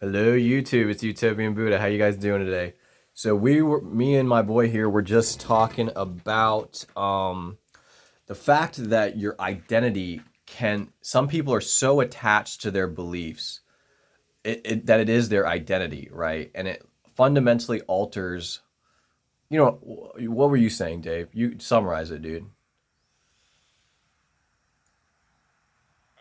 Hello, YouTube. It's Utopian Buddha. How you guys doing today? So me and my boy here, were just talking about the fact that your identity can. Some people are so attached to their beliefs that it is their identity, right? And it fundamentally alters. What were you saying, Dave? You summarize it, dude.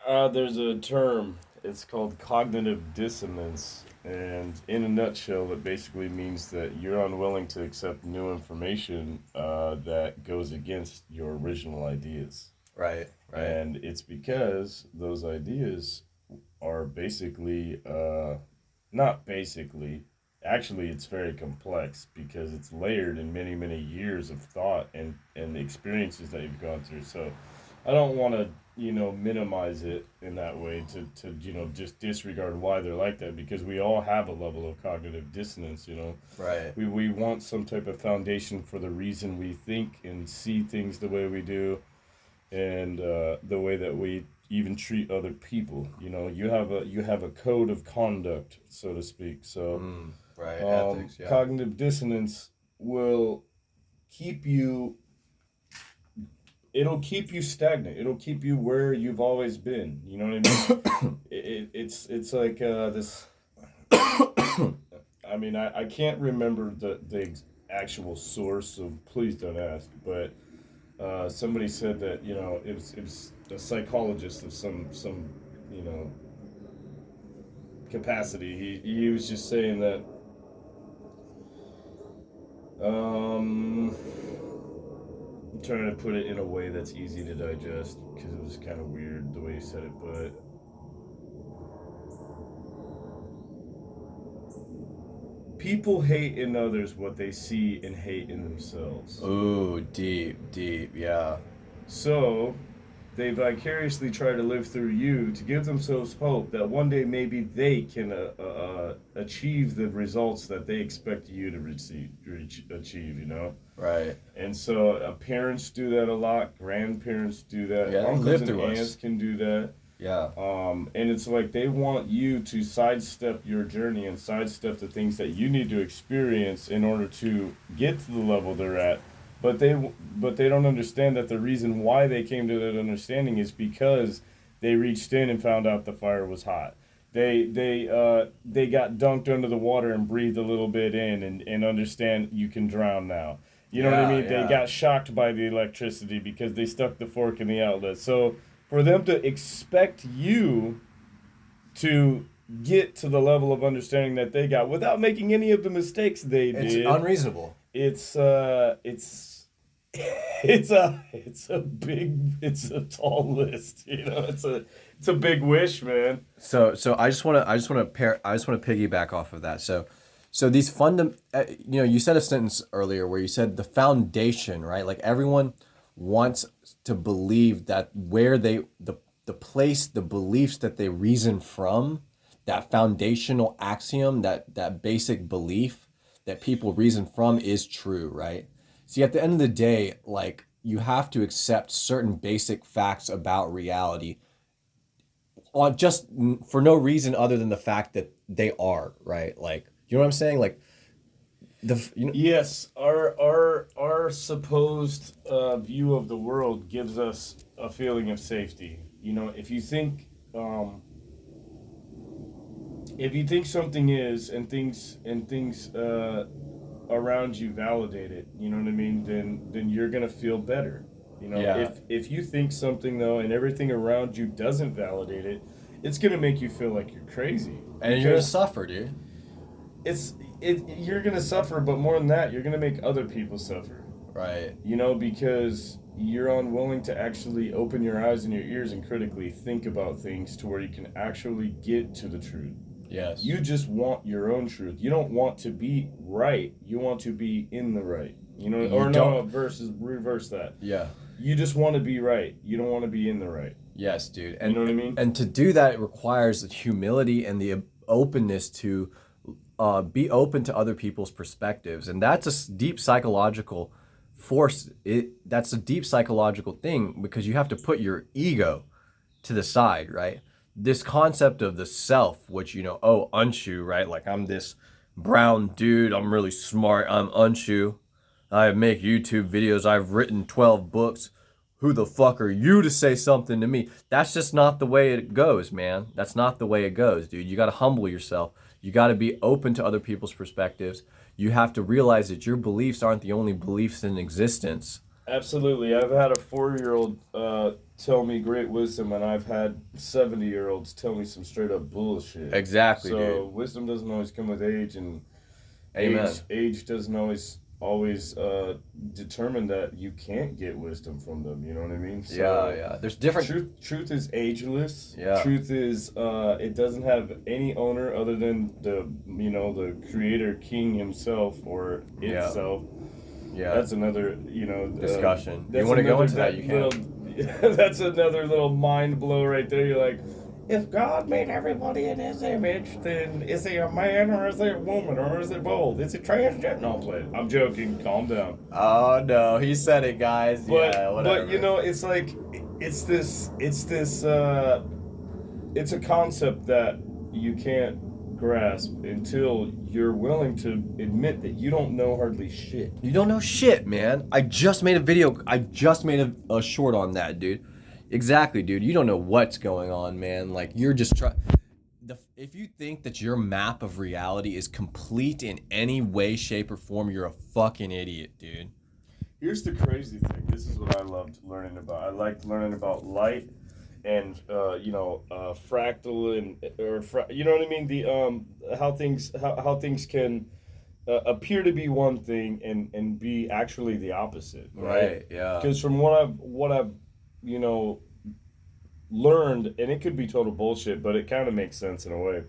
There's a term. It's called cognitive dissonance, and in a nutshell, it basically means that you're unwilling to accept new information that goes against your original ideas, Right, right. and it's because those ideas are basically, not basically. Actually, it's very complex because it's layered in many, many years of thought and experiences that you've gone through. So, I don't want to, minimize it in that way to just disregard why they're like that because we all have a level of cognitive dissonance. Right. We want some type of foundation for the reason we think and see things the way we do and the way that we even treat other people. You have a code of conduct, so to speak. So Right. Ethics, yeah. cognitive dissonance will keep you it'll keep you stagnant. It'll keep you where you've always been. You know what I mean? It's like this. I mean, I can't remember the actual source, so please don't ask. But somebody said that it was a psychologist of some you know capacity. He was just saying that I'm trying to put it in a way that's easy to digest because it was kind of weird the way he said it, but people hate in others what they see and hate in themselves. Ooh, deep, deep, yeah. So they vicariously try to live through you to give themselves hope that one day maybe they can achieve the results that they expect you to achieve. Right. And so parents do that a lot, grandparents do that, Yeah, they uncles live and through aunts us. can do that. Yeah. And it's like they want you to sidestep your journey and sidestep the things that you need to experience in order to get to the level they're at. But they don't understand that the reason why they came to that understanding is because they reached in and found out the fire was hot. They got dunked under the water and breathed a little bit in and understand you can drown now. You know what I Yeah, mean? They yeah. got shocked by the electricity because they stuck the fork in the outlet. So for them to expect you to get to the level of understanding that they got without making any of the mistakes they It's did, unreasonable. it's it's a tall list. It's a big wish, man. So I just want to piggyback off of that. So these you said a sentence earlier where you said the foundation, right? Like everyone wants to believe that the place, the beliefs that they reason from, that foundational axiom, that basic belief that people reason from is true, right? See, at the end of the day, like you have to accept certain basic facts about reality on just for no reason other than the fact that they are, right? Like, you know what I'm saying? Like Yes, our supposed view of the world gives us a feeling of safety. If you think something is and things around you validate it, you know what I mean? Then you're gonna feel better. yeah. If you think something though and everything around you doesn't validate it, it's gonna make you feel like you're crazy And you're gonna because suffer, dude. you're gonna suffer, but more than that, you're gonna make other people suffer. Right. Because you're unwilling to actually open your eyes and your ears and critically think about things to where you can actually get to the truth. Yes. You just want your own truth. You don't want to be right. You want to be in the right. You Or no, don't. versus reverse that. Yeah. You just want to be right. You don't want to be in the right. Yes, dude. You know what I And mean? and to do that, it requires humility and the openness to be open to other people's perspectives, and that's deep psychological force. That's a deep psychological thing because you have to put your ego to the side, right? this concept of the self, which, oh, Unshu, right? Like, I'm this brown dude, I'm really smart, I'm Unshu. I make YouTube videos, I've written 12 books. Who the fuck are you to say something to me? That's just not the way it goes, man. That's not the way it goes, dude. You got to humble yourself. You got to be open to other people's perspectives. You have to realize that your beliefs aren't the only beliefs in existence. Absolutely. I've had a 4-year-old tell me great wisdom, and I've had 70-year-olds tell me some straight up bullshit. Exactly, so, dude. wisdom doesn't always come with age, and Amen. age doesn't always determine that you can't get wisdom from them. You know what I mean? So, yeah. There's different. Truth is ageless. Yeah. Truth is it doesn't have any owner other than the creator king himself or itself. Yeah. That's another discussion. You want to go into that? You can. That's another little mind blow right there. You're like, if God made everybody in His image, then is He a man or is He a woman or is it both? Is it transgender? No, play it. I'm joking. Calm down. Oh no, he said it, guys. But yeah, whatever. but it's like it's a concept that you can't grasp until you're willing to admit that you don't know hardly shit. You don't know shit, man. I just made a video. I just made a short on that, dude. Exactly, dude. You don't know what's going on, man. Like, you're just trying. If you think that your map of reality is complete in any way, shape, or form, you're a fucking idiot, dude. Here's the crazy thing. This is what I loved learning about. I liked learning about light and fractal and you know what I mean. The how things can appear to be one thing and be actually the opposite. Right. Yeah. Because from what I've learned, and it could be total bullshit, but it kind of makes sense in a way.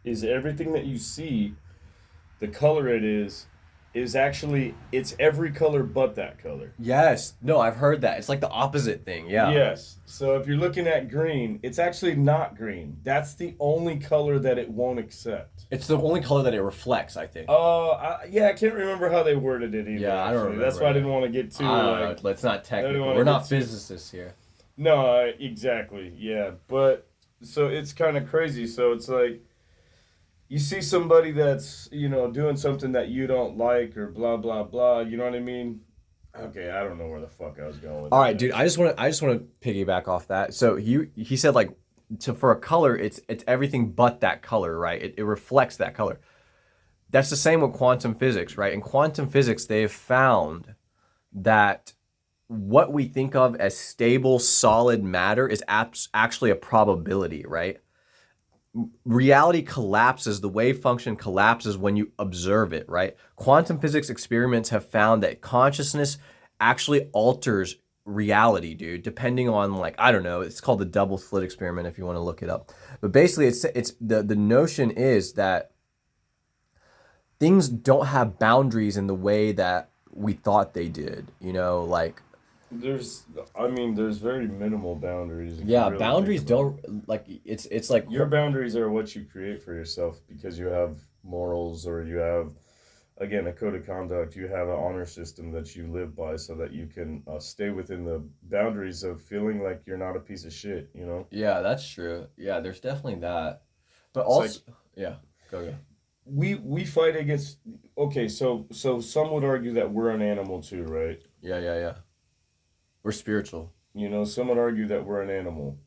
Is everything that you see, the color it is actually, it's every color but that color. Yes. No, I've heard that. It's like the opposite thing. Yeah. Yes. So if you're looking at green, it's actually not green. That's the only color that it won't accept. It's the only color that it reflects, I think. I can't remember how they worded it either. Yeah, I don't remember. That's why I didn't want to get too let's not technical. wanna We're get not too- physicists here. No, exactly. Yeah, but so it's kind of crazy. So it's like you see somebody that's doing something that you don't like or blah blah blah. You know what I mean? Okay, I don't know where the fuck I was going with All that. right, dude. I just want to piggyback off that. So he said, like, for a color, it's everything but that color, right? It reflects that color. That's the same with quantum physics, right? In quantum physics, they have found that what we think of as stable, solid matter is actually a probability, right? Reality collapses, the wave function collapses when you observe it, right? Quantum physics experiments have found that consciousness actually alters reality, dude, depending on, like, I don't know, it's called the double slit experiment if you want to look it up. But basically it's the notion is that things don't have boundaries in the way that we thought they did, like There's very minimal boundaries. if you yeah, really boundaries think about don't, like, it's like your boundaries are what you create for yourself because you have morals or you have, again, a code of conduct. You have an honor system that you live by so that you can stay within the boundaries of feeling like you're not a piece of shit. Yeah, that's true. Yeah, there's definitely that. But It's also, like- yeah, go. We fight against. Okay, so some would argue that we're an animal too, right? Yeah. We're spiritual. Some would argue that we're an animal,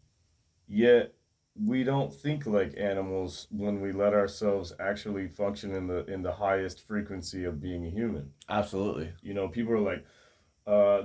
yet we don't think like animals when we let ourselves actually function in the highest frequency of being a human. Absolutely. People are like,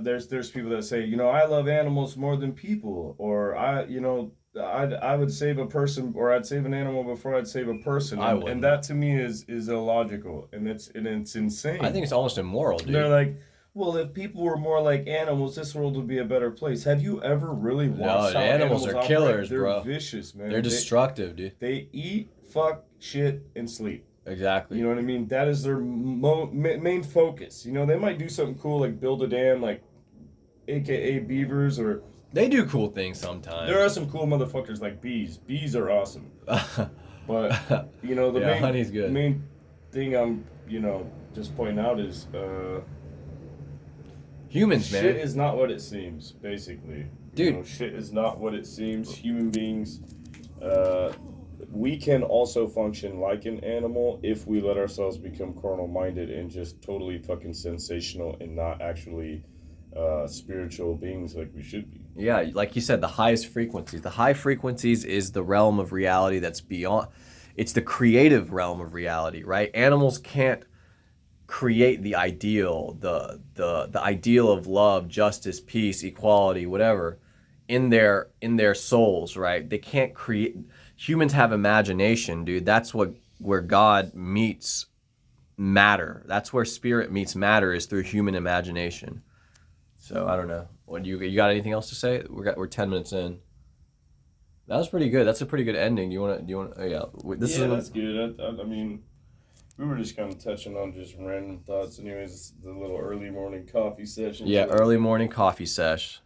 there's people that say, I love animals more than people, or I would save a person, or I'd save an animal before I'd save a person, I and wouldn't. that to me is illogical, and it's insane. I think it's almost immoral, dude. They're like, well, if people were more like animals, this world would be a better place. Have you ever really watched how animals are operate? killers, They're bro. vicious, man. They're destructive, dude. They eat, fuck, shit, and sleep. Exactly. You know what I mean? That is their main focus. They might do something cool like build a dam, like AKA beavers, or They do cool things sometimes. there are some cool motherfuckers like bees. Bees are awesome. But the honey's good. main thing I'm just pointing out is Humans, man. shit is not what it seems. Basically, Dude. shit is not what it seems. Human beings uh, we can also function like an animal if we let ourselves become carnal minded and just totally fucking sensational and not actually spiritual beings like we should be. Yeah, like you said, the highest frequencies. The high frequencies is the realm of reality that's beyond. It's the creative realm of reality, right? Animals can't create the ideal, the ideal of love, justice, peace, equality, whatever, in their souls, right? They can't create. Humans have imagination, dude. That's what where God meets matter. That's where spirit meets matter is through human imagination. So I don't know. What you got anything else to say? We're 10 minutes in. That was pretty good. That's a pretty good ending. Do you want? Oh yeah. This Yeah, is that's good. I mean, we were just kind of touching on just random thoughts. Anyways, the little early morning coffee session. yeah So early morning coffee sesh.